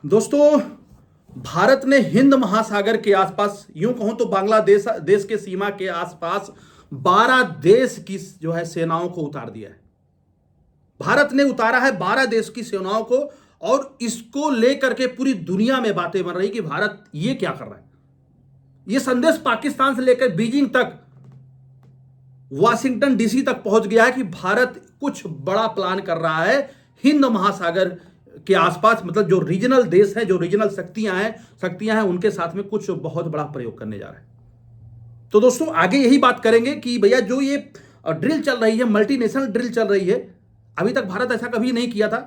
दोस्तों, भारत ने हिंद महासागर के आसपास, यूं कहूं तो बांग्लादेश देश के सीमा के आसपास 12 देश की जो है सेनाओं को उतार दिया है। भारत ने उतारा है 12 देश की सेनाओं को, और इसको लेकर के पूरी दुनिया में बातें बन रही कि भारत ये क्या कर रहा है। ये संदेश पाकिस्तान से लेकर बीजिंग तक, वाशिंगटन डीसी तक पहुंच गया है कि भारत कुछ बड़ा प्लान कर रहा है हिंद महासागर के आसपास। मतलब जो रीजनल देश हैं, जो रीजनल शक्तियां हैं उनके साथ में कुछ बहुत बड़ा प्रयोग करने जा रहा है। तो दोस्तों, आगे यही बात करेंगे कि भैया जो ये ड्रिल चल रही है, मल्टीनेशनल ड्रिल चल रही है, अभी तक भारत ऐसा कभी नहीं किया था।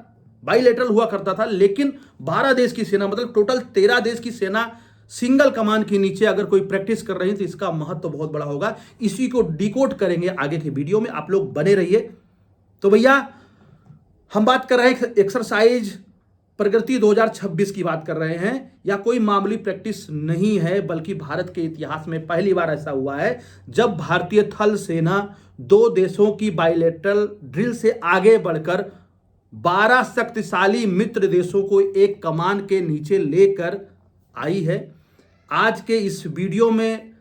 बाइलेटरल हुआ करता था, लेकिन 12 देश की सेना, मतलब टोटल 13 देश की सेना सिंगल कमान के नीचे अगर कोई प्रैक्टिस कर रही है तो इसका महत्व बहुत बड़ा होगा। इसी को डिकोड करेंगे आगे के वीडियो में, आप लोग बने रहिए। तो भैया, हम बात कर रहे हैं एक्सरसाइज प्रगति 2026 की बात कर रहे हैं। या कोई मामूली प्रैक्टिस नहीं है, बल्कि भारत के इतिहास में पहली बार ऐसा हुआ है जब भारतीय थल सेना दो देशों की बाइलेटरल ड्रिल से आगे बढ़कर 12 शक्तिशाली मित्र देशों को एक कमान के नीचे लेकर आई है। आज के इस वीडियो में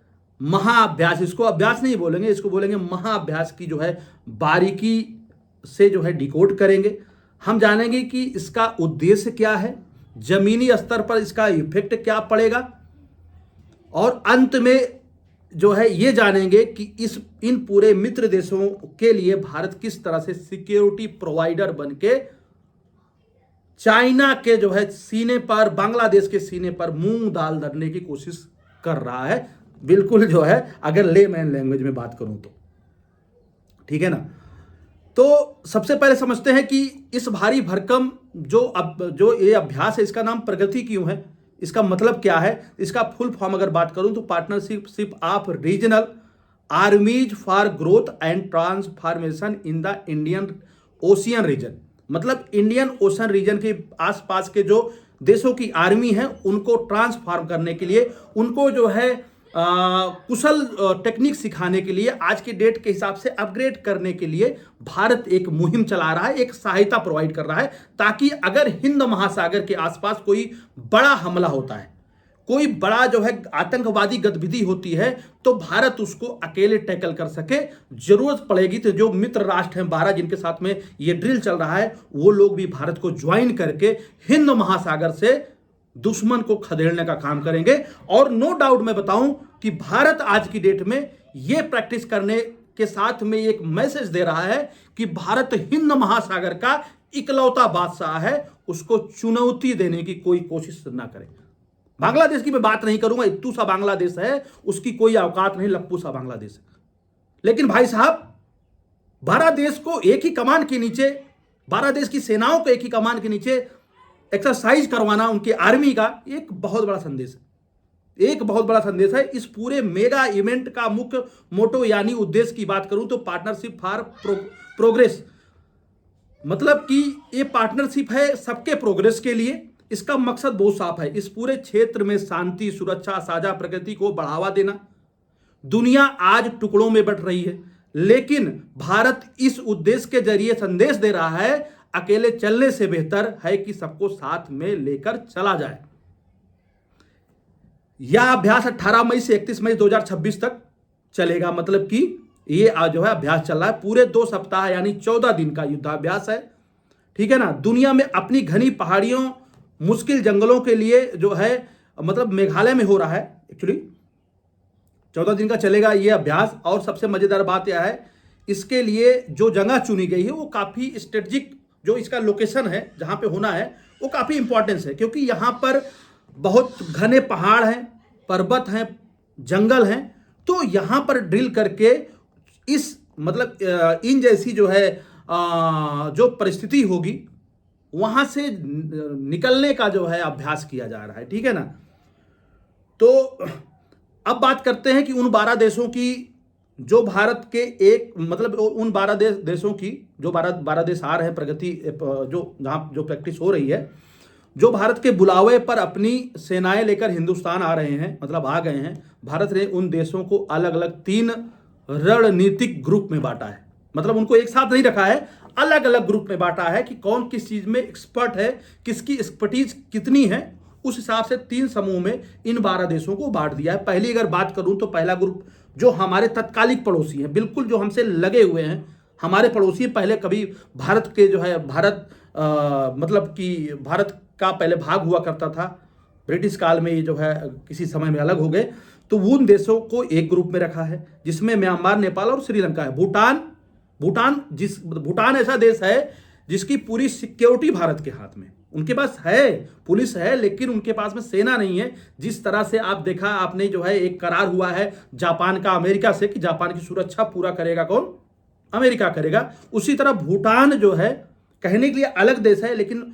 महाअभ्यास, इसको अभ्यास नहीं बोलेंगे, इसको बोलेंगे महाअभ्यास की जो है बारीकी से जो है डिकोड करेंगे। हम जानेंगे कि इसका उद्देश्य क्या है, जमीनी स्तर पर इसका इफेक्ट क्या पड़ेगा, और अंत में जो है ये जानेंगे कि इन पूरे मित्र देशों के लिए भारत किस तरह से सिक्योरिटी प्रोवाइडर बनके चाइना के जो है सीने पर, बांग्लादेश के सीने पर मूंग दाल धरने की कोशिश कर रहा है। बिल्कुल जो है, अगर लेमैन लैंग्वेज में बात करूं तो, ठीक है ना। तो सबसे पहले समझते हैं कि इस भारी भरकम जो ये अभ्यास है, इसका नाम प्रगति क्यों है, इसका मतलब क्या है। इसका फुल फॉर्म अगर बात करूं तो partnership of regional armies for growth and transformation in the Indian ocean region. मतलब इंडियन ओशन रीजन के आसपास के जो देशों की आर्मी है उनको ट्रांसफॉर्म करने के लिए, उनको जो है कुशल टेक्निक सिखाने के लिए, आज की डेट के हिसाब से अपग्रेड करने के लिए भारत एक मुहिम चला रहा है, एक सहायता प्रोवाइड कर रहा है, ताकि अगर हिंद महासागर के आसपास कोई बड़ा हमला होता है, कोई बड़ा जो है आतंकवादी गतिविधि होती है, तो भारत उसको अकेले टैकल कर सके। जरूरत पड़ेगी तो जो मित्र राष्ट्र हैं 12 जिनके साथ में ये ड्रिल चल रहा है, वो लोग भी भारत को ज्वाइन करके हिंद महासागर से दुश्मन को खदेड़ने का काम करेंगे। और नो डाउट मैं बताऊं कि भारत आज की डेट में ये प्रैक्टिस करने के साथ में एक मैसेज दे रहा है कि भारत हिंद महासागर का इकलौता बादशाह है, उसको चुनौती देने की कोई कोशिश ना करें। बांग्लादेश की मैं बात नहीं करूंगा, इत्तू सा बांग्लादेश है, उसकी कोई औकात नहीं, लप्पू सा बांग्लादेश है। लेकिन भाई साहब, 12 देश को एक ही कमान के नीचे, 12 देश की सेनाओं को एक ही कमान के नीचे एक्सरसाइज करवाना उनकी आर्मी का एक बहुत बड़ा संदेश है, एक बहुत बड़ा संदेश है। इस पूरे मेगा इवेंट का मुख्य मोटो यानी उद्देश्य की बात करूं तो पार्टनरशिप फॉर प्रोग्रेस, मतलब कि ये पार्टनरशिप है सबके प्रोग्रेस के लिए। इसका मकसद बहुत साफ है, इस पूरे क्षेत्र में शांति, सुरक्षा, साझा प्रगति को बढ़ावा देना। दुनिया आज टुकड़ों में बंट रही है, लेकिन भारत इस उद्देश्य के जरिए संदेश दे रहा है, अकेले चलने से बेहतर है कि सबको साथ में लेकर चला जाए। यह अभ्यास 18 मई से 31 मई 2026 तक चलेगा। मतलब कि ये जो है अभ्यास चल रहा है पूरे 2 सप्ताह, यानी 14 दिन का युद्धाभ्यास है, ठीक है ना। दुनिया में अपनी घनी पहाड़ियों, मुश्किल जंगलों के लिए जो है, मतलब मेघालय में हो रहा है एक्चुअली, 14 दिन का चलेगा ये अभ्यास। और सबसे मजेदार बात यह है, इसके लिए जो जगह चुनी गई है वो काफी स्ट्रेटेजिक, जो इसका लोकेशन है जहां पे होना है वो काफी इंपॉर्टेंस है, क्योंकि यहां पर बहुत घने पहाड़ हैं, पर्वत हैं, जंगल हैं। तो यहां पर ड्रिल करके इस मतलब इन जैसी जो है जो परिस्थिति होगी वहां से निकलने का जो है अभ्यास किया जा रहा है, ठीक है ना। तो अब बात करते हैं कि उन 12 देशों की जो भारत के एक, मतलब उन 12 देशों की जो 12 देश आ रहे हैं प्रगति, जो जहां जो प्रैक्टिस हो रही है, जो भारत के बुलावे पर अपनी सेनाएं लेकर हिंदुस्तान आ रहे हैं, मतलब आ गए हैं। भारत ने उन देशों को अलग अलग 3 रणनीतिक ग्रुप में बांटा है, मतलब उनको एक साथ नहीं रखा है, अलग अलग ग्रुप में बांटा है कि कौन किस चीज में एक्सपर्ट है, किसकी एक्सपर्टीज कितनी है। उस हिसाब से 3 समूह में इन 12 देशों को बांट दिया है। पहली अगर बात करूं तो पहला ग्रुप जो हमारे तत्कालिक पड़ोसी हैं, बिल्कुल जो हमसे लगे हुए हैं, हमारे पड़ोसी पहले कभी भारत के जो है मतलब कि भारत का पहले भाग हुआ करता था, ब्रिटिश काल में ये जो है किसी समय में अलग हो गए, तो उन देशों को एक ग्रुप में रखा है जिसमें म्यांमार, नेपाल और श्रीलंका है। भूटान ऐसा देश है जिसकी पूरी सिक्योरिटी भारत के हाथ में, उनके पास है पुलिस है, लेकिन उनके पास में सेना नहीं है। जिस तरह से आप देखा आपने जो है एक करार हुआ है जापान का अमेरिका से कि जापान की सुरक्षा पूरा करेगा कौन? अमेरिका करेगा। उसी तरह भूटान जो है कहने के लिए अलग देश है, लेकिन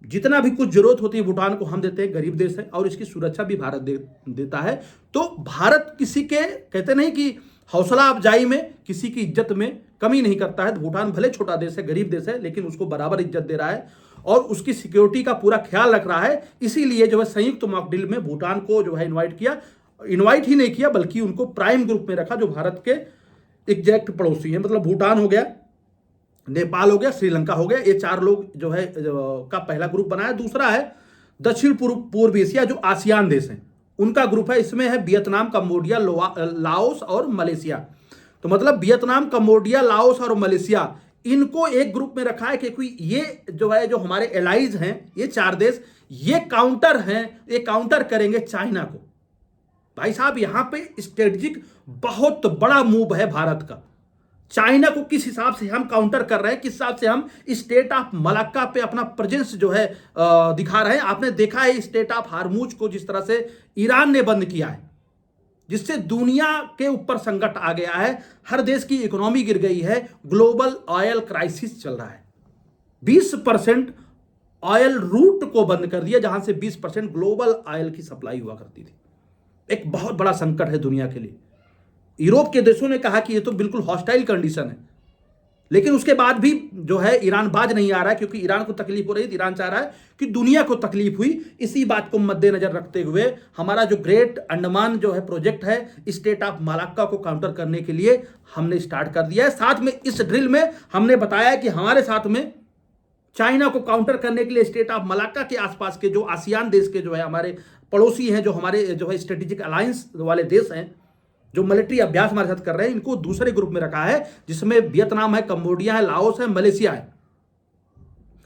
जितना भी कुछ जरूरत होती है भूटान को हम देते हैं, गरीब देश है और इसकी सुरक्षा भी भारत देता है। तो भारत किसी के कहते नहीं कि हौसला अफजाई में, किसी की इज्जत में कमी नहीं करता है। भूटान भले छोटा देश है, गरीब देश है, लेकिन उसको बराबर इज्जत दे रहा है और उसकी सिक्योरिटी का पूरा ख्याल रख रहा है। इसीलिए जो है संयुक्त मॉक ड्रिल में भूटान को जो है इन्वाइट ही नहीं किया, बल्कि उनको प्राइम ग्रुप में रखा, जो भारत के एग्जैक्ट पड़ोसी है। मतलब भूटान हो गया, नेपाल हो गया, श्रीलंका हो गया, ये 4 लोग जो है का पहला ग्रुप बनाया। दूसरा है दक्षिण पूर्व एशिया, जो आसियान देश हैं, उनका ग्रुप है। इसमें है वियतनाम, कंबोडिया, लाओस और मलेशिया। तो मतलब वियतनाम, कंबोडिया, लाओस और मलेशिया, इनको एक ग्रुप में रखा है क्योंकि ये जो है जो हमारे एलाइज हैं, ये 4 देश, ये काउंटर हैं, ये काउंटर करेंगे चाइना को। भाई साहब यहां पे स्ट्रेटेजिक बहुत बड़ा मूव है भारत का। चाइना को किस हिसाब से हम काउंटर कर रहे हैं, किस हिसाब से हम स्टेट ऑफ मलाक्का पे अपना प्रेजेंस जो है दिखा रहे हैं। आपने देखा है स्टेट ऑफ हार्मूज को जिस तरह से ईरान ने बंद किया है, जिससे दुनिया के ऊपर संकट आ गया है, हर देश की इकोनॉमी गिर गई है, ग्लोबल ऑयल क्राइसिस चल रहा है। 20% ऑयल रूट को बंद कर दिया, जहां से 20% ग्लोबल ऑयल की सप्लाई हुआ करती थी। एक बहुत बड़ा संकट है दुनिया के लिए। यूरोप के देशों ने कहा कि ये तो बिल्कुल हॉस्टाइल कंडीशन है, लेकिन उसके बाद भी जो है ईरान बाज नहीं आ रहा है, क्योंकि ईरान को तकलीफ हो रही है। ईरान चाह रहा है कि दुनिया को तकलीफ हुई। इसी बात को मद्देनजर रखते हुए हमारा जो ग्रेट अंडमान जो है प्रोजेक्ट है, स्टेट ऑफ मलाक्का को काउंटर करने के लिए हमने स्टार्ट कर दिया है। साथ में इस ड्रिल में हमने बताया कि हमारे साथ में चाइना को काउंटर करने के लिए स्टेट ऑफ मलाक्का के आसपास के जो आसियान देश के जो है हमारे पड़ोसी हैं, जो हमारे जो है स्ट्रेटेजिक अलायंस वाले देश हैं, जो मिलिट्री अभ्यास हमारे साथ कर रहे हैं, इनको दूसरे ग्रुप में रखा है, जिसमें वियतनाम है, कंबोडिया है, लाओस है, मलेशिया है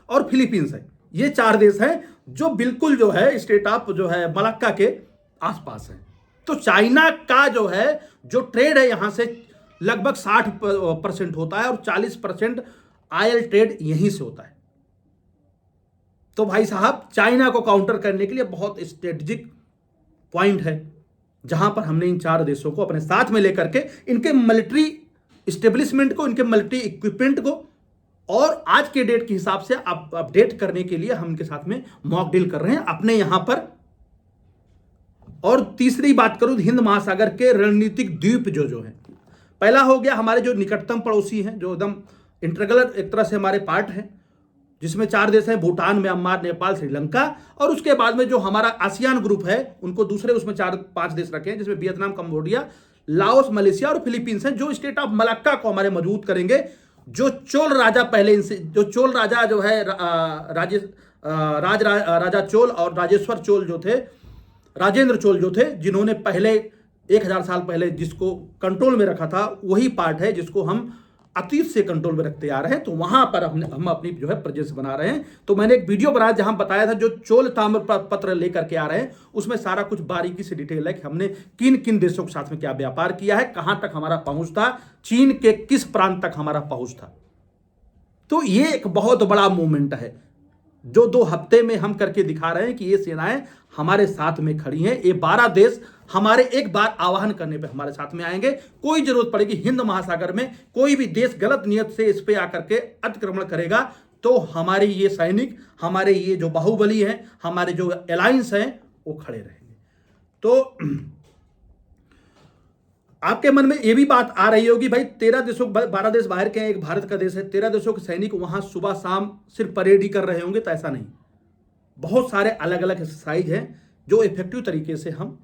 और फिलीपींस है। ये 4 देश हैं जो बिल्कुल जो है स्टेट ऑफ जो है मलाक्का के आसपास है। तो चाइना का जो है जो ट्रेड है यहां से लगभग 60% होता है और 40% ऑयल ट्रेड यहीं से होता है। तो भाई साहब चाइना को काउंटर करने के लिए बहुत स्ट्रेटेजिक पॉइंट है, जहां पर हमने इन 4 देशों को अपने साथ में लेकर के इनके मिलिट्री इस्टेब्लिशमेंट को, इनके मिलिट्री इक्विपमेंट को और आज के डेट के हिसाब से अपडेट करने के लिए हम इनके साथ में मॉक ड्रिल कर रहे हैं अपने यहां पर। और तीसरी बात करूं हिंद महासागर के रणनीतिक द्वीप जो है, पहला हो गया हमारे जो निकटतम पड़ोसी हैं, जो एकदम इंटीग्रल एक तरह से हमारे पार्ट हैं, जिसमें 4 देश हैं, भूटान, म्यांमार, नेपाल, श्रीलंका। और उसके बाद में जो हमारा आसियान ग्रुप है, उनको दूसरे उसमें 4-5 देश रखे हैं, जिसमें वियतनाम, कंबोडिया, लाओस, मलेशिया और फिलीपींस हैं, जो स्टेट ऑफ मलाक्का को हमारे मजबूत करेंगे। जो चोल राजा पहले इनसे, जो चोल राजा जो है राजा चोल और राजेश्वर चोल जो थे, राजेंद्र चोल जो थे, जिन्होंने पहले 1000 साल पहले जिसको कंट्रोल में रखा था, वही पार्ट है जिसको हम अतीत से कंट्रोल में रखते आ रहे हैं। तो वहां पर हम अपनी जो है प्रेजेंस बना रहे हैं। तो मैंने एक वीडियो बनाया जहां बताया था जो चोल ताम्र पत्र लेकर के आ रहे हैं, उसमें सारा कुछ बारीकी से डिटेल है कि हमने किन किन देशों के साथ में क्या व्यापार किया है, कहां तक हमारा पहुंच था, चीन के किस प्रांत तक हमारा पहुंच था। तो ये एक बहुत बड़ा मूवमेंट है जो 2 हफ्ते में हम करके दिखा रहे हैं कि ये सेनाएं हमारे साथ में खड़ी हैं। ये 12 देश हमारे एक बार आह्वान करने पे हमारे साथ में आएंगे। कोई जरूरत पड़ेगी हिंद महासागर में कोई भी देश गलत नियत से इस पे आकर के अतिक्रमण करेगा, तो हमारे ये सैनिक, हमारे ये जो बाहुबली हैं, हमारे जो अलायंस हैं, वो खड़े रहेंगे। तो आपके मन में ये भी बात आ रही होगी भाई 13 देशों, 12 देश बाहर के हैं, एक भारत का देश है, 13 देशों के सैनिक वहां सुबह शाम सिर्फ परेड ही कर रहे होंगे। तो ऐसा नहीं, बहुत सारे अलग अलग एक्सरसाइज हैं जो इफेक्टिव तरीके से हम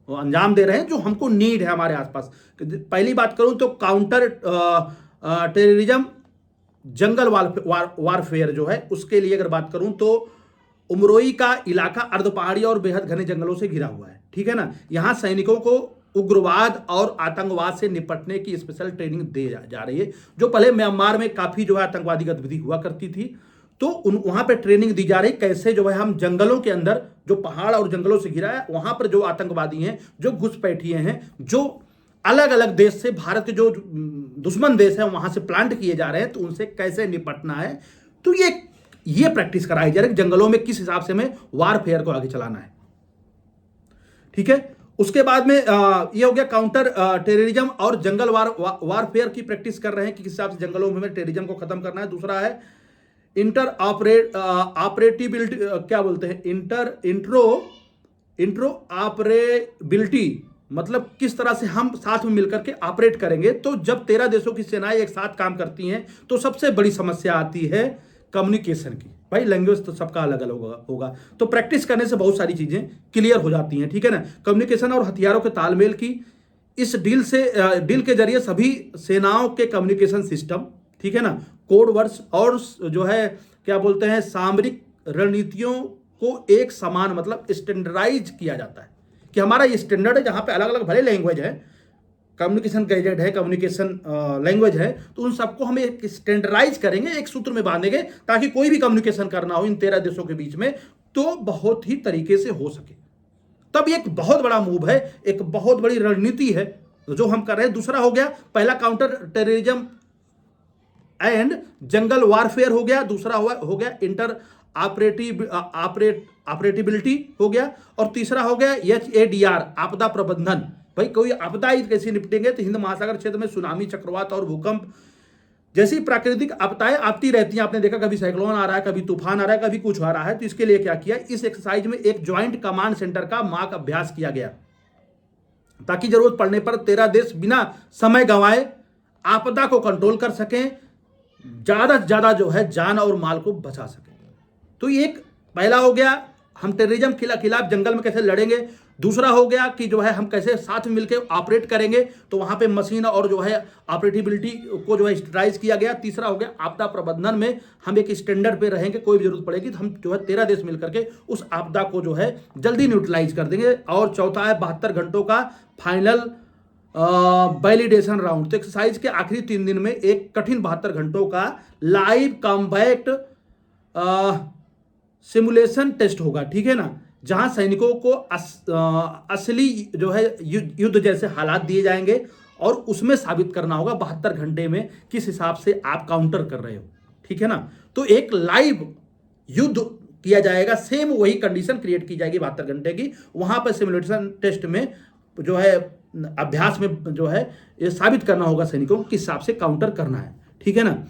अंजाम दे रहे हैं, जो हमको नीड है हमारे आसपास। पहली बात करूं तो काउंटर टेररिज्म जंगल वारफेयर जो है उसके लिए अगर बात करूं तो उमरोई का इलाका अर्ध पहाड़ी और बेहद घने जंगलों से घिरा हुआ है, ठीक है ना। यहां सैनिकों को उग्रवाद और आतंकवाद से निपटने की स्पेशल ट्रेनिंग दी जा रही है। जो पहले म्यांमार में काफी जो है आतंकवादी गतिविधि हुआ करती थी, तो वहां पे ट्रेनिंग दी जा रही कैसे जो है हम जंगलों के अंदर, जो पहाड़ और जंगलों से घिरा है, वहां पर जो आतंकवादी हैं, जो घुसपैठिए हैं, जो अलग अलग देश से, भारत के जो दुश्मन देश है वहां से प्लांट किए जा रहे हैं, तो उनसे कैसे निपटना है। तो ये प्रैक्टिस कराई जा रही है जंगलों में किस हिसाब से हमें वारफेयर को आगे चलाना है, ठीक है। उसके बाद में ये हो गया काउंटर टेररिज्म और जंगल वारफेयर की प्रैक्टिस कर रहे हैं कि किस हिसाब से जंगलों में हमें टेररिज्म को खत्म करना है। दूसरा है ऑपरेटिबिलिटी, क्या बोलते हैं, इंट्रो ऑपरेबिलिटी, मतलब किस तरह से हम साथ में मिलकर के ऑपरेट करेंगे। तो जब 13 देशों की सेनाएं एक साथ काम करती हैं तो सबसे बड़ी समस्या आती है कम्युनिकेशन की। भाई लैंग्वेज तो सबका अलग अलग होगा, तो प्रैक्टिस करने से बहुत सारी चीजें क्लियर हो जाती हैं, ठीक है ना। कम्युनिकेशन और हथियारों के तालमेल की इस डील के जरिए सभी सेनाओं के कम्युनिकेशन सिस्टम, ठीक है ना, कोड वर्ड्स और जो है क्या बोलते हैं सामरिक रणनीतियों को एक समान मतलब स्टैंडर्डाइज किया जाता है कि हमारा ये स्टैंडर्ड है, जहां पे अलग अलग भले लैंग्वेज है, कम्युनिकेशन गैजेट है, कम्युनिकेशन लैंग्वेज है, तो उन सबको हम एक स्टैंडर्डाइज करेंगे, एक सूत्र में बांधेंगे, ताकि कोई भी कम्युनिकेशन करना हो इन 13 देशों के बीच में तो बहुत ही तरीके से हो सके। तब एक बहुत बड़ा मूव है, एक बहुत बड़ी रणनीति है जो हम कर रहे हैं। दूसरा हो गया, पहला counter terrorism and jungle warfare हो गया, दूसरा हो गया इंटर ऑपरेटिबिलिटी हो गया, और तीसरा हो गया HADR आपदा प्रबंधन। भाई कोई आपदा ही कैसे निपटेंगे, तो हिंद महासागर क्षेत्र में सुनामी, चक्रवात और भूकंप जैसी प्राकृतिक आपदाएं आती रहती हैं। आपने देखा कभी साइक्लोन आ रहा है, कभी तूफान आ रहा है, कभी कुछ आ रहा है। तो इसके लिए क्या किया, इस एक्सरसाइज में एक ज्वाइंट कमांड सेंटर का मॉक अभ्यास किया गया, ताकि जरूरत पड़ने पर 13 देश बिना समय गंवाए आपदा को कंट्रोल कर सकें, ज्यादा से ज्यादा जो है जान और माल को बचा सकें। तो एक पहला हो गया हम टेररिज्म के खिलाफ जंगल में कैसे लड़ेंगे। दूसरा हो गया कि जो है हम कैसे साथ में मिलकर ऑपरेट करेंगे, तो वहां पे मशीन और जो है ऑपरेटिबिलिटी को जो है स्टैंडर्डाइज किया गया। तीसरा हो गया आपदा प्रबंधन में हम एक स्टैंडर्ड पे रहेंगे, कोई भी जरूरत पड़ेगी तो हम जो है 13 देश मिलकर के उस आपदा को जो है जल्दी न्यूट्रलाइज कर देंगे। और चौथा है 72 घंटों का फाइनल वैलिडेशन राउंड। तो एक्सरसाइज के आखिरी 3 दिन में एक कठिन 72 घंटों का लाइव कॉम्बैट सिमुलेशन टेस्ट होगा, ठीक है ना, जहां सैनिकों को असली जो है युद्ध जैसे हालात दिए जाएंगे और उसमें साबित करना होगा 72 घंटे में किस हिसाब से आप काउंटर कर रहे हो, ठीक है ना। तो एक लाइव युद्ध किया जाएगा, सेम वही कंडीशन क्रिएट की जाएगी 72 घंटे की। वहां पर सिमुलेशन टेस्ट में जो है अभ्यास में जो है ये साबित करना होगा सैनिकों को किस हिसाब से काउंटर करना है, ठीक है ना।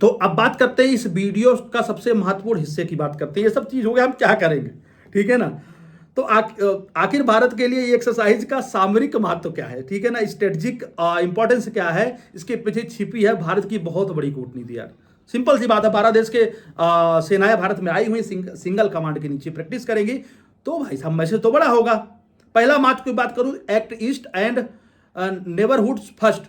तो अब बात करते हैं इस वीडियो का सबसे महत्वपूर्ण हिस्से की बात करते हैं। ये सब चीज हो गया, हम क्या करेंगे, ठीक है ना। तो आखिर भारत के लिए ये एक्सरसाइज का सामरिक महत्व क्या है, ठीक है ना, स्ट्रेटेजिक इंपॉर्टेंस क्या है, इसके पीछे छिपी है भारत की बहुत बड़ी कूटनीति। यार सिंपल सी बात है, 12 देश के सेनाएं भारत में आई हुई सिंगल कमांड के नीचे प्रैक्टिस करेंगी, तो भाई साहब मैसेज तो बड़ा होगा। पहला मार्च की बात करूं, act east and neighbourhood first,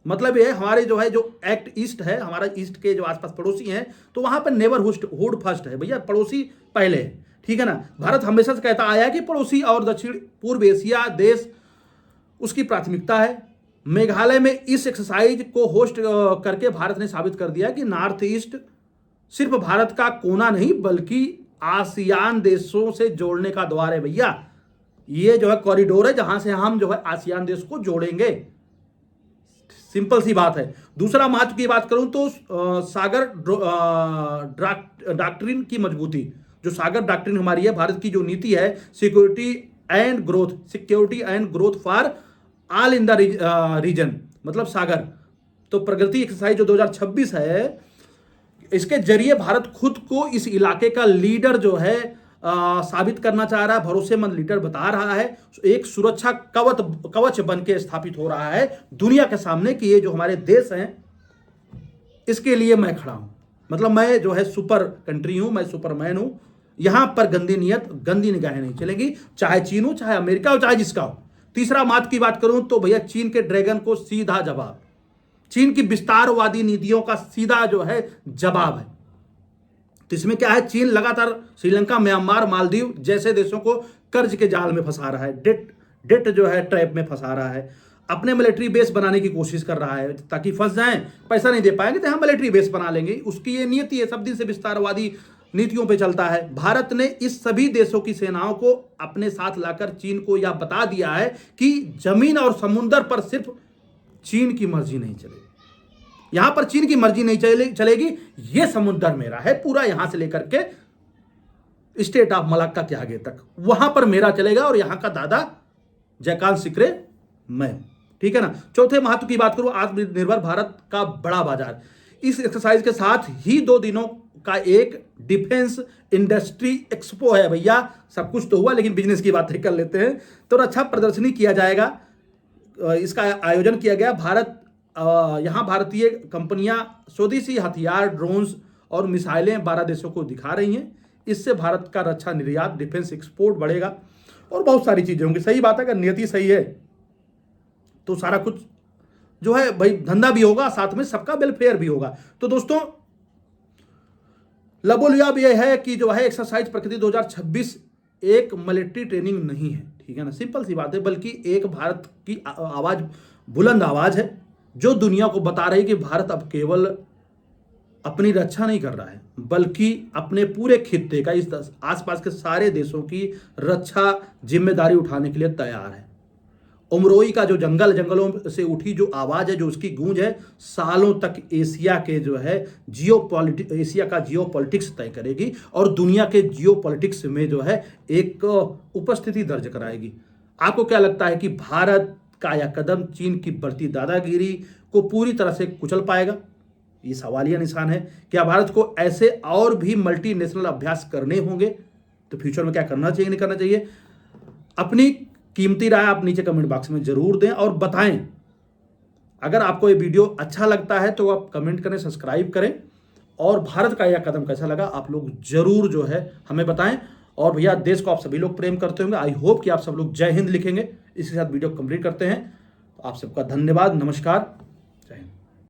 मतलब ये हमारे जो है जो एक्ट ईस्ट है, हमारा ईस्ट के जो आसपास पड़ोसी हैं, तो वहां पर नेबरहुड फर्स्ट है, भैया पड़ोसी पहले है, ठीक है ना। भारत हमेशा से कहता आया है कि पड़ोसी और दक्षिण पूर्व एशिया देश उसकी प्राथमिकता है। मेघालय में इस एक्सरसाइज को होस्ट करके भारत ने साबित कर दिया कि नॉर्थ ईस्ट सिर्फ भारत का कोना नहीं बल्कि आसियान देशों से जोड़ने का द्वार है। भैया ये जो है कॉरिडोर है जहां से हम जो है आसियान देश को जोड़ेंगे, सिंपल सी बात है। दूसरा महत्व की बात करूं तो सागर डॉक्ट्रिन की मजबूती, जो सागर डॉक्ट्रिन हमारी है, भारत की जो नीति है security and growth for all in the region, मतलब सागर। तो प्रगति एक्सरसाइज जो 2026 है, इसके जरिए भारत खुद को इस इलाके का लीडर जो है साबित करना चाह रहा है, भरोसेमंद लीडर बता रहा है, एक सुरक्षा कवच बन के स्थापित हो रहा है दुनिया के सामने कि ये जो हमारे देश हैं इसके लिए मैं खड़ा हूं, मतलब मैं जो है सुपर कंट्री हूं, मैं सुपरमैन हूं। यहां पर गंदी नियत गंदी निगाहें नहीं चलेंगी, चाहे चीन हो, चाहे अमेरिका हो, चाहे जिसका हो। तीसरा मात की बात करूं तो भैया चीन के ड्रैगन को सीधा जवाब, चीन की विस्तारवादी नीतियों का सीधा जो है जवाब है। तो इसमें क्या है, चीन लगातार श्रीलंका, म्यांमार, मालदीव जैसे देशों को कर्ज के जाल में फंसा रहा है, डेट जो है ट्रैप में फंसा रहा है, अपने मिलिट्री बेस बनाने की कोशिश कर रहा है ताकि फंस जाएं, पैसा नहीं दे पाएंगे तो हम मिलिट्री बेस बना लेंगे। उसकी ये नीति है, सब दिन से विस्तारवादी नीतियों पे चलता है। भारत ने इस सभी देशों की सेनाओं को अपने साथ लाकर चीन को यह बता दिया है कि जमीन और समुद्र पर सिर्फ चीन की मर्जी नहीं चलेगी, यहां पर चीन की मर्जी नहीं चलेगी, यह समुद्र मेरा है पूरा, यहां से लेकर के स्टेट ऑफ मलाक्का के आगे तक, वहां पर मेरा चलेगा और यहां का दादा जयकांत सिकरे मैं हूं। ठीक है ना। चौथे महत्व की बात करूं, आत्मनिर्भर भारत का बड़ा बाजार। इस एक्सरसाइज के साथ ही 2 दिनों का एक डिफेंस इंडस्ट्री एक्सपो है भैया। सब कुछ तो हुआ, लेकिन बिजनेस की बातें कर लेते हैं। तो रक्षा प्रदर्शनी किया जाएगा, इसका आयोजन किया गया। यहाँ भारतीय कंपनियां स्वदेशी हथियार, ड्रोन्स और मिसाइलें 12 देशों को दिखा रही हैं। इससे भारत का रक्षा निर्यात, डिफेंस एक्सपोर्ट बढ़ेगा और बहुत सारी चीजें होंगी। सही बात है, अगर नियति सही है तो सारा कुछ जो है भाई, धंधा भी होगा, साथ में सबका वेलफेयर भी होगा। तो दोस्तों, लबोलियाब यह है कि जो है एक्सरसाइज प्रकृति 2026 एक मिलिट्री ट्रेनिंग नहीं है, ठीक है ना, सिंपल सी बात है, बल्कि एक भारत की आवाज, बुलंद आवाज है जो दुनिया को बता रही है कि भारत अब केवल अपनी रक्षा नहीं कर रहा है, बल्कि अपने पूरे खित्ते का, इस आसपास के सारे देशों की रक्षा जिम्मेदारी उठाने के लिए तैयार है। उमरोई का जो जंगलों से उठी जो आवाज है, जो उसकी गूंज है, सालों तक एशिया के जो है एशिया का जियोपॉलिटिक्स तय करेगी और दुनिया के जियोपॉलिटिक्स में जो है एक उपस्थिति दर्ज कराएगी। आपको क्या लगता है कि भारत का यह कदम चीन की बढ़ती दादागिरी को पूरी तरह से कुचल पाएगा? ये सवालिया निशान है। क्या भारत को ऐसे और भी मल्टीनेशनल अभ्यास करने होंगे? तो फ्यूचर में क्या करना चाहिए, नहीं करना चाहिए? अपनी कीमती राय आप नीचे कमेंट बॉक्स में जरूर दें और बताएं। अगर आपको ये वीडियो अच्छा लगता है तो आप कमेंट करें, सब्सक्राइब करें, और भारत का यह कदम कैसा लगा आप लोग जरूर जो है हमें बताएं। और भैया, देश को आप सभी लोग प्रेम करते होंगे, आई होप कि आप सब लोग जय हिंद लिखेंगे। इसके साथ वीडियो कंप्लीट करते हैं। आप सबका धन्यवाद, नमस्कार।